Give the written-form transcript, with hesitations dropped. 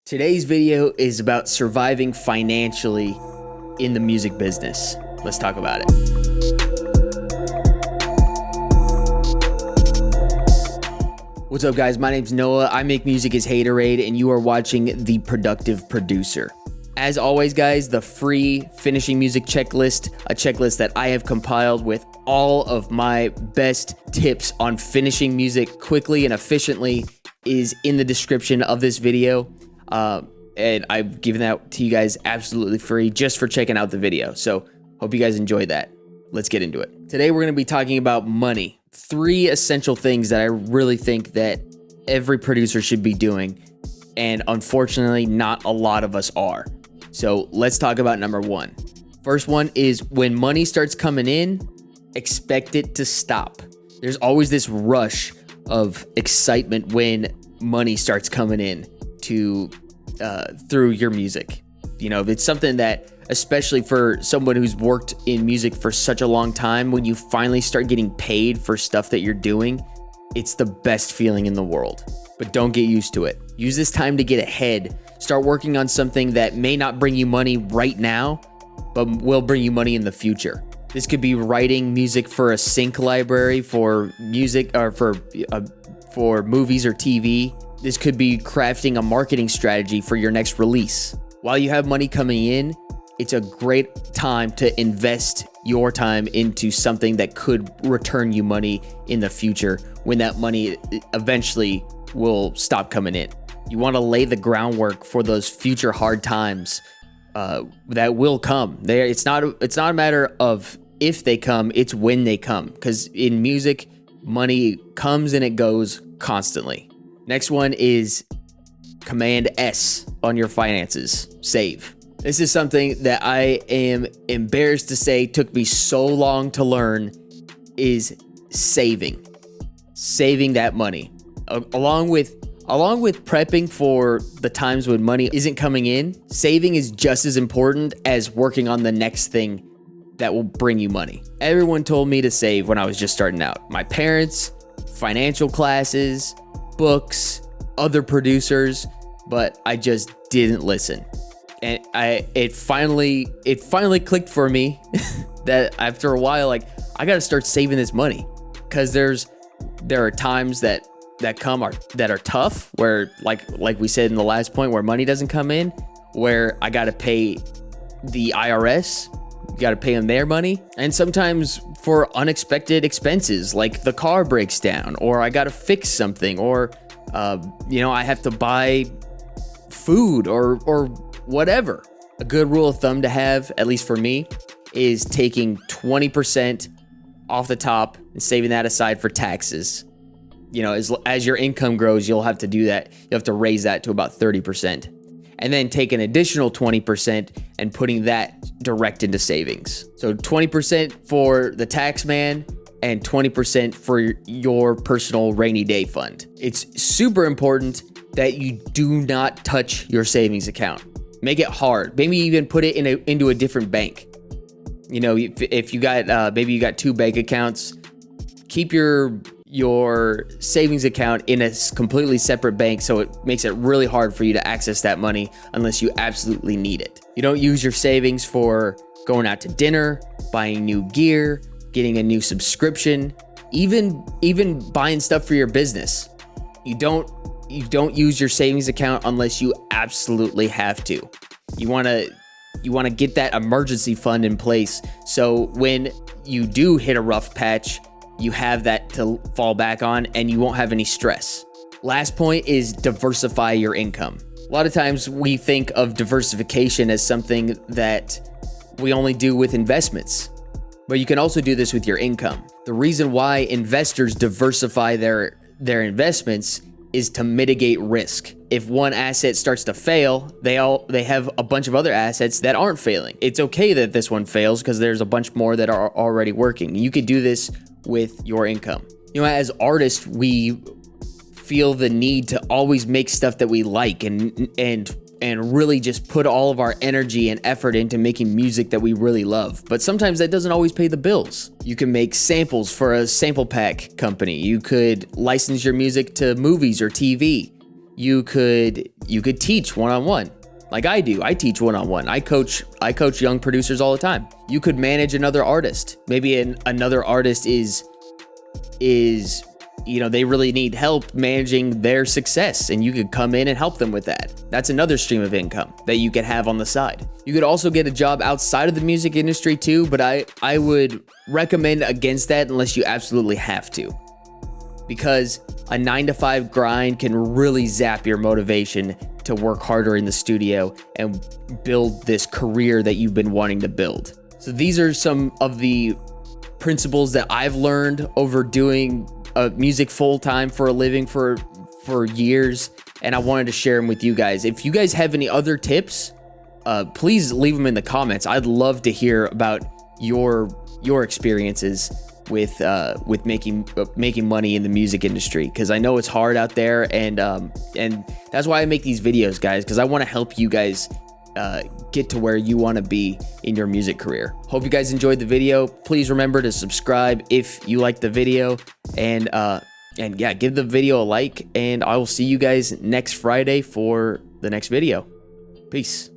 Today's video is about surviving financially in the music business. Let's talk about it. What's up, guys? My name's Noah. I make music as Haterade, and you are watching The Productive Producer. As always, guys, the free finishing music checklist, a checklist that I have compiled with all of my best tips on finishing music quickly and efficiently, is in the description of this video. And I've given that to you guys absolutely free just for checking out the video. So hope you guys enjoyed that. Let's get into it. Today, we're going to be talking about money. 3 essential things that I really think that every producer should be doing. And unfortunately, not a lot of us are. So let's talk about number 1. First one is when money starts coming in, expect it to stop. There's always this rush of excitement when money starts coming in to through your music. You know, it's something that, especially for someone who's worked in music for such a long time, when you finally start getting paid for stuff that you're doing, it's the best feeling in the world. But don't get used to it. Use this time to get ahead. Start working on something that may not bring you money right now, but will bring you money in the future. This could be writing music for a sync library for music or for movies or TV. This could be crafting a marketing strategy for your next release. While you have money coming in, it's a great time to invest your time into something that could return you money in the future when that money eventually will stop coming in. You want to lay the groundwork for those future hard times that will come. It's not a matter of if they come, it's when they come. Because in music, money comes and it goes constantly. Next one is Command S on your finances. Save. This is something that I am embarrassed to say took me so long to learn, is saving. Saving that money. Along with prepping for the times when money isn't coming in, saving is just as important as working on the next thing that will bring you money. Everyone told me to save when I was just starting out. My parents, financial classes, books, other producers, but I just didn't listen. And it finally clicked for me that after a while, like, I got to start saving this money, because there are times that are tough, where like we said in the last point, where money doesn't come in, where I got to pay the IRS, got to pay them their money, and sometimes for unexpected expenses, like the car breaks down, or I got to fix something, or I have to buy food or whatever. A good rule of thumb to have, at least for me, is taking 20% off the top and saving that aside for taxes. You know, as your income grows, you'll have to do that. You'll have to raise that to about 30%. And then take an additional 20% and putting that direct into savings. So 20% for the tax man and 20% for your personal rainy day fund. It's super important that you do not touch your savings account. Make it hard. Maybe even put it into a different bank. You know, if you got maybe you got 2 bank accounts, keep your savings account in a completely separate bank, so it makes it really hard for you to access that money unless you absolutely need it. You don't use your savings for going out to dinner, buying new gear, getting a new subscription, even buying stuff for your business. You don't use your savings account unless you absolutely have to. You want to get that emergency fund in place, so when you do hit a rough patch, you have that to fall back on and you won't have any stress. Last point is diversify your income. A lot of times we think of diversification as something that we only do with investments, but you can also do this with your income. The reason why investors diversify their investments is to mitigate risk. If one asset starts to fail, they have a bunch of other assets that aren't failing. It's okay that this one fails because there's a bunch more that are already working. You could do this with your income. You know, as artists, we feel the need to always make stuff that we like and really just put all of our energy and effort into making music that we really love. But sometimes that doesn't always pay the bills. You can make samples for a sample pack company. You could license your music to movies or TV. you could teach one-on-one. Like I do. I teach one-on-one. I coach young producers all the time. You could manage another artist. Maybe another artist is they really need help managing their success, and you could come in and help them with that. That's another stream of income that you could have on the side. You could also get a job outside of the music industry too, but I would recommend against that unless you absolutely have to, because a 9-to-5 grind can really zap your motivation to work harder in the studio and build this career that you've been wanting to build. So these are some of the principles that I've learned over doing music full-time for a living for years, and I wanted to share them with you guys. If you guys have any other tips, please leave them in the comments. I'd love to hear about your experiences with making money in the music industry, because I know it's hard out there, and that's why I make these videos, guys, because I want to help you guys get to where you want to be in your music career. Hope you guys enjoyed the video. Please remember to subscribe if you liked the video, and yeah, give the video a like, and I will see you guys next Friday for the next video. Peace.